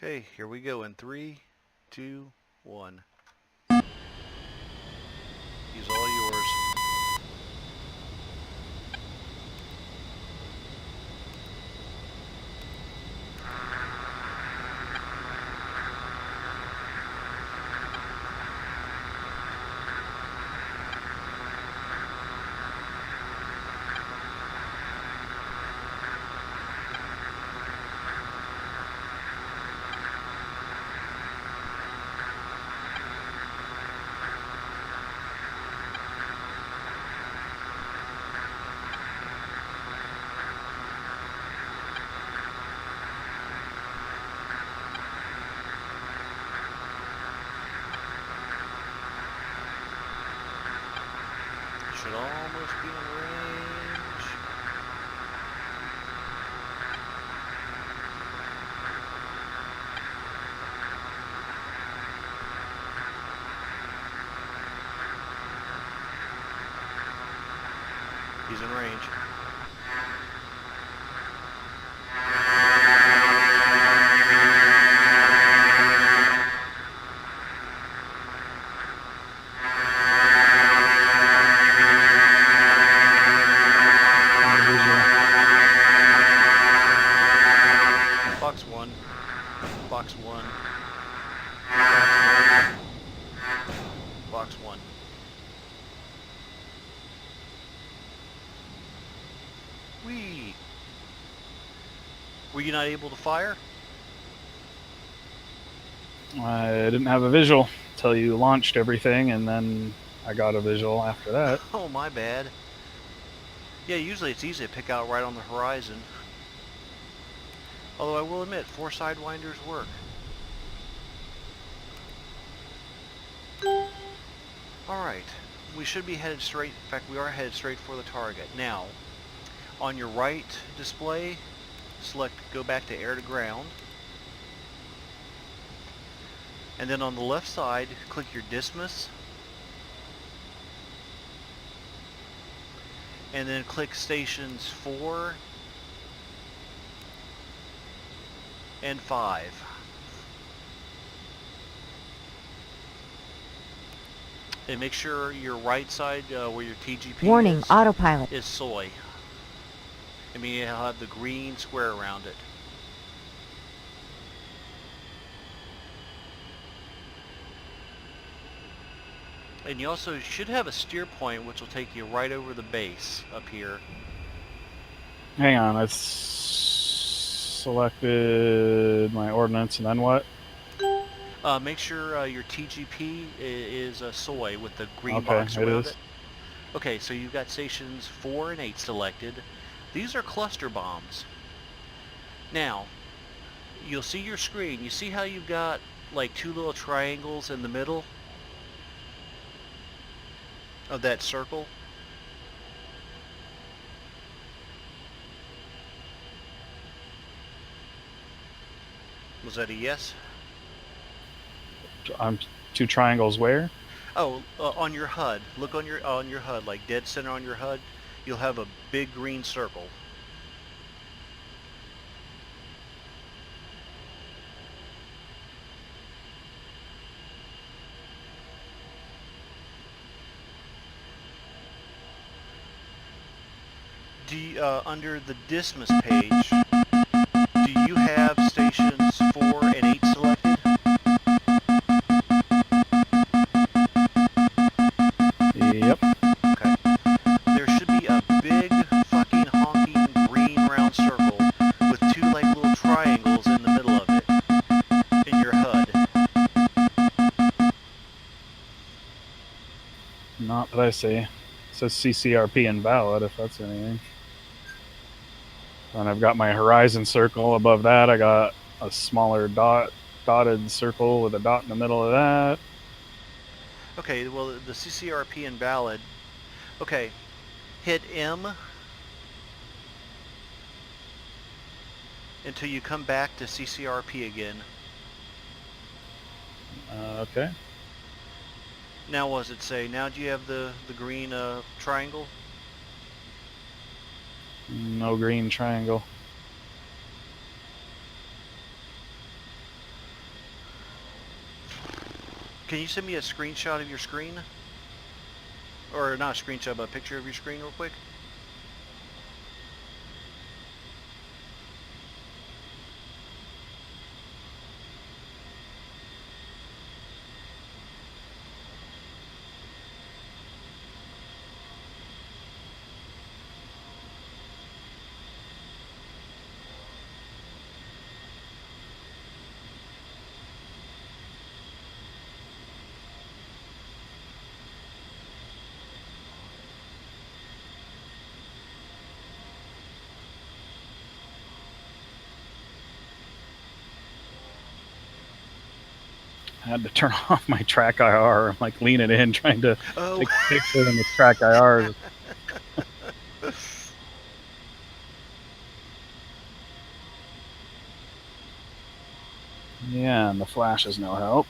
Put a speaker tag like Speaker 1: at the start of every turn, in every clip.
Speaker 1: Okay, here we go in 3, 2, 1. He's all yours. Should almost be in range. He's in range. Box 1. Box 1. Box 1. Whee! Were you not able to fire?
Speaker 2: I didn't have a visual until you launched everything, and then I got a visual after that.
Speaker 1: Oh, my bad. Yeah, usually it's easy to pick out right on the horizon. Although I will admit, 4 sidewinders work. Alright, we should be headed straight, in fact we are headed straight for the target. Now, on your right display, select go back to air to ground. And then on the left side, click your dismiss. And then click stations 4 and 5. And make sure your right side, where your TGP
Speaker 3: Warning,
Speaker 1: is,
Speaker 3: autopilot.
Speaker 1: is soy. I mean, it'll have the green square around it. And you also should have a steer point which will take you right over the base up here.
Speaker 2: Hang on, I selected my ordnance, and then what?
Speaker 1: Make sure your TGP is soy with the green
Speaker 2: Okay,
Speaker 1: box
Speaker 2: it
Speaker 1: around
Speaker 2: is.
Speaker 1: it. Okay, so you've got stations 4 and 8 selected. These are cluster bombs. Now, you'll see your screen. You see how you've got like 2 little triangles in the middle of that circle? Was that a yes?
Speaker 2: Two triangles where?
Speaker 1: Oh, on your HUD. Look on your HUD, like dead center on your HUD. You'll have a big green circle. Do you, under the dismiss page, do you have stations 4 and 8 selected?
Speaker 2: Yep.
Speaker 1: Okay. There should be a big fucking honking green round circle with 2 like little triangles in the middle of it in your HUD.
Speaker 2: Not that I see. It says CCRP invalid, if that's anything. And I've got my horizon circle. Above that, I got a smaller dotted circle with a dot in the middle of that.
Speaker 1: Okay, well, the CCRP invalid. Okay, hit M until you come back to CCRP again.
Speaker 2: Okay.
Speaker 1: Now what does it say? Now do you have the green triangle?
Speaker 2: No green triangle.
Speaker 1: Can you send me a screenshot of your screen? Or not a screenshot, but a picture of your screen real quick?
Speaker 2: I had to turn off my track IR. I'm like leaning in, trying to
Speaker 1: Oh.
Speaker 2: take a picture, and the track IR. Yeah, and the flash is no help.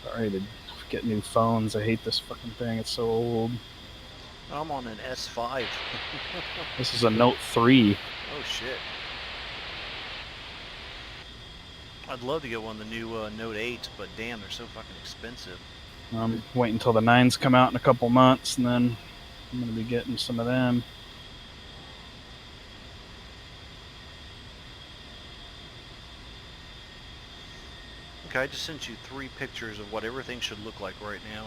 Speaker 2: Sorry to get new phones. I hate this fucking thing. It's so old.
Speaker 1: I'm on an S5.
Speaker 2: This is a Note 3.
Speaker 1: Oh shit. I'd love to get one of the new Note 8s, but damn, they're so fucking expensive.
Speaker 2: I'm waiting until the 9s come out in a couple months, and then I'm going to be getting some of them.
Speaker 1: Okay, I just sent you 3 pictures of what everything should look like right now.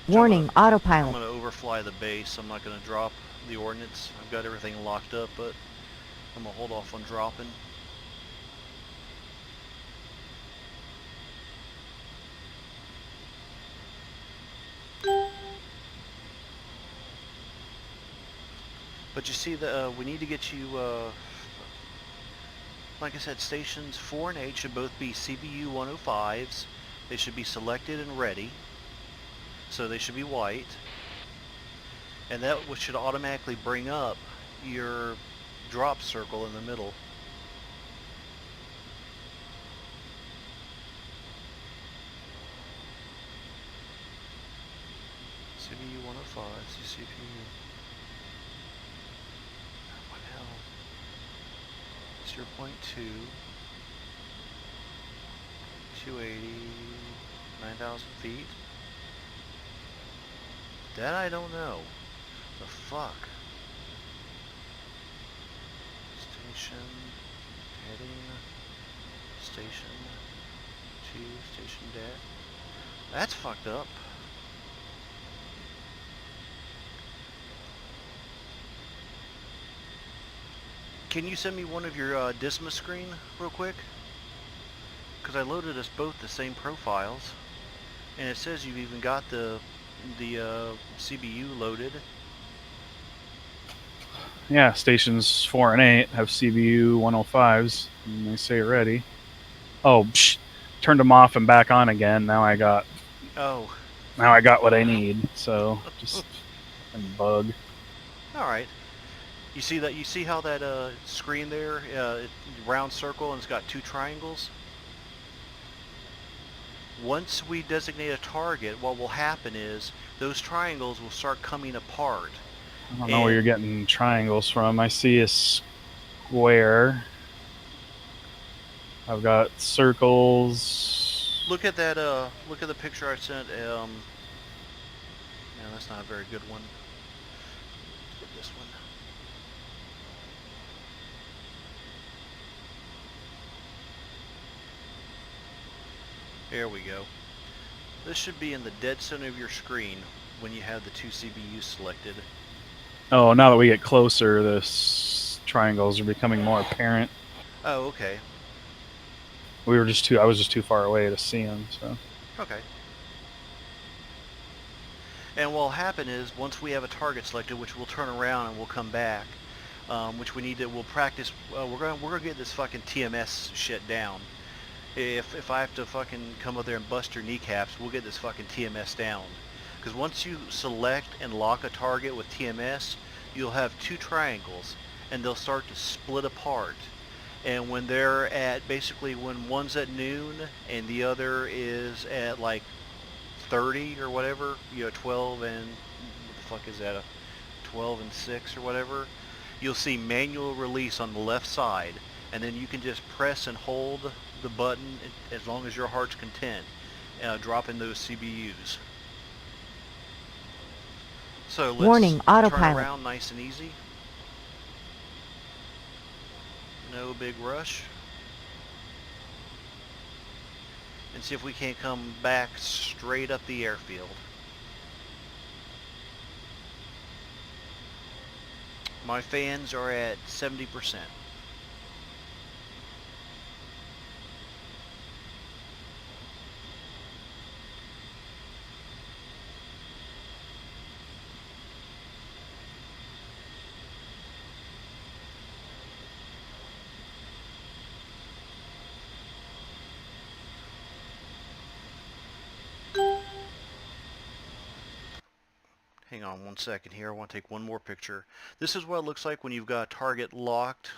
Speaker 3: Warning,
Speaker 1: I'm
Speaker 3: autopilot.
Speaker 1: going to overfly the base. I'm not going to drop the ordnance. I've got everything locked up, but I'm going to hold off on dropping. But you see, we need to get you, like I said, stations 4 and 8 should both be CBU 105s. They should be selected and ready. So they should be white. And that should automatically bring up your drop circle in the middle. CBU 105s, CPU. What the hell? 0.2, 280, 9,000 feet. That I don't know. The fuck? Station, heading, station 2, station dead. That's fucked up. Can you send me one of your Disma screen real quick? Because I loaded us both the same profiles. And it says you've even got the CBU loaded.
Speaker 2: Yeah, stations 4 and 8 have CBU 105s, and they say ready. Oh, turned them off and back on again. Now I got what I need. So just a bug.
Speaker 1: All right. You see that? You see how that screen there, round circle, and it's got 2 triangles? Once we designate a target, what will happen is those triangles will start coming apart.
Speaker 2: I don't know where you're getting triangles from. I see a square. I've got circles.
Speaker 1: Look at that. Look at the picture I sent. Yeah, that's not a very good one. Let's get this one. There we go. This should be in the dead center of your screen when you have the 2 CBUs selected.
Speaker 2: Oh, now that we get closer, the triangles are becoming more apparent.
Speaker 1: Oh, okay.
Speaker 2: I was just too far away to see them, so.
Speaker 1: Okay. And what'll happen is, once we have a target selected, which we'll turn around and we'll come back, which we'll practice, we're gonna get this fucking TMS shit down. If I have to fucking come up there and bust your kneecaps, we'll get this fucking TMS down. Because once you select and lock a target with TMS, you'll have two triangles, and they'll start to split apart. And when they're at, basically when one's at noon and the other is at like 30 or whatever, 12 and, what the fuck is that, a 12 and 6 or whatever, you'll see manual release on the left side, and then you can just press and hold the button as long as your heart's content, dropping those CBUs. So let's
Speaker 3: Warning,
Speaker 1: turn
Speaker 3: autopilot.
Speaker 1: around nice and easy. No big rush. And see if we can't come back straight up the airfield. My fans are at 70%. Hang on one second here. I want to take one more picture. This is what it looks like when you've got target locked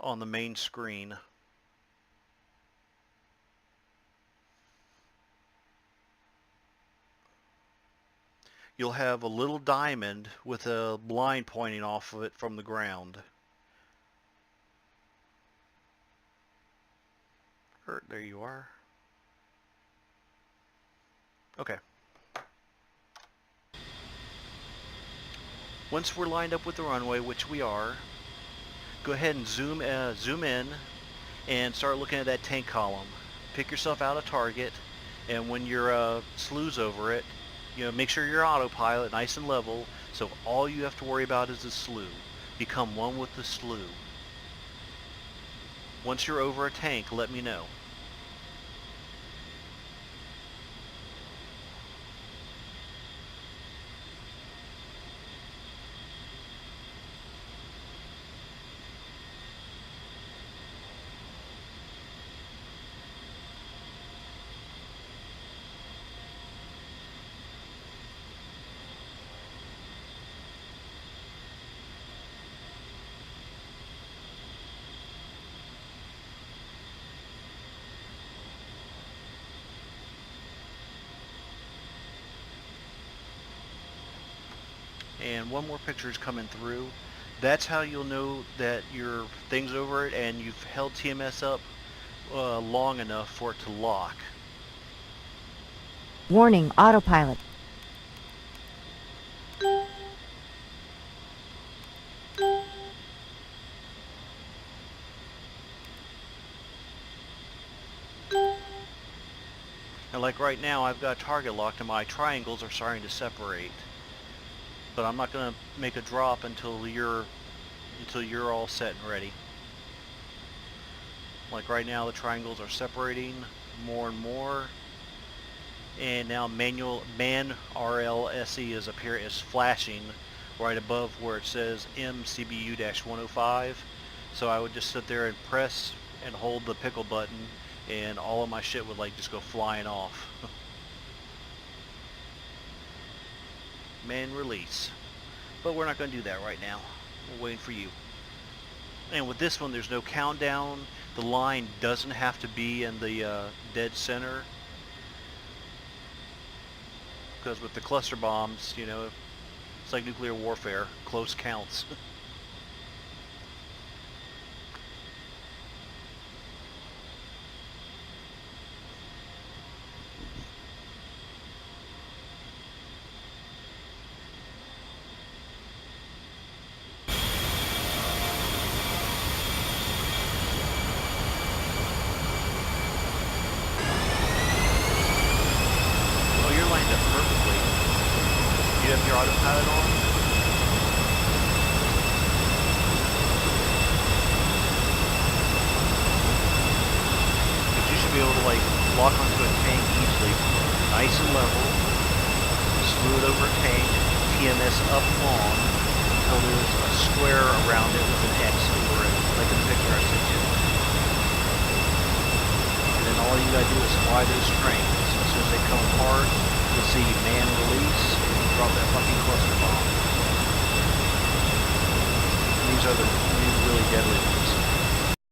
Speaker 1: on the main screen. You'll have a little diamond with a line pointing off of it from the ground. There you are. Okay. Once we're lined up with the runway, which we are, go ahead and zoom in and start looking at that tank column. Pick yourself out a target, and when your slew's over it, make sure your autopilot nice and level, so all you have to worry about is the slew. Become one with the slew. Once you're over a tank, let me know. And one more picture is coming through. That's how you'll know that your thing's over it and you've held TMS up long enough for it to lock.
Speaker 3: Warning, autopilot.
Speaker 1: And like right now, I've got target locked and my triangles are starting to separate. But I'm not going to make a drop until you're all set and ready. Like right now, the triangles are separating more and more, and now man RLSE is flashing right above where it says MCBU-105. So I would just sit there and press and hold the pickle button, and all of my shit would like just go flying off. Man release. But we're not going to do that right now. We're waiting for you. And with this one, there's no countdown. The line doesn't have to be in the dead center. Because with the cluster bombs, it's like nuclear warfare. Close counts. You have your autopilot on? But you should be able to lock onto a tank easily. Nice and level. Slew it over a tank. TMS up on until there's a square around it with an X over it, like in the picture I sent you. you gotta do is fly those trains. As soon as they come apart, you'll see man release and drop that fucking cluster bomb. These are the really deadly ones.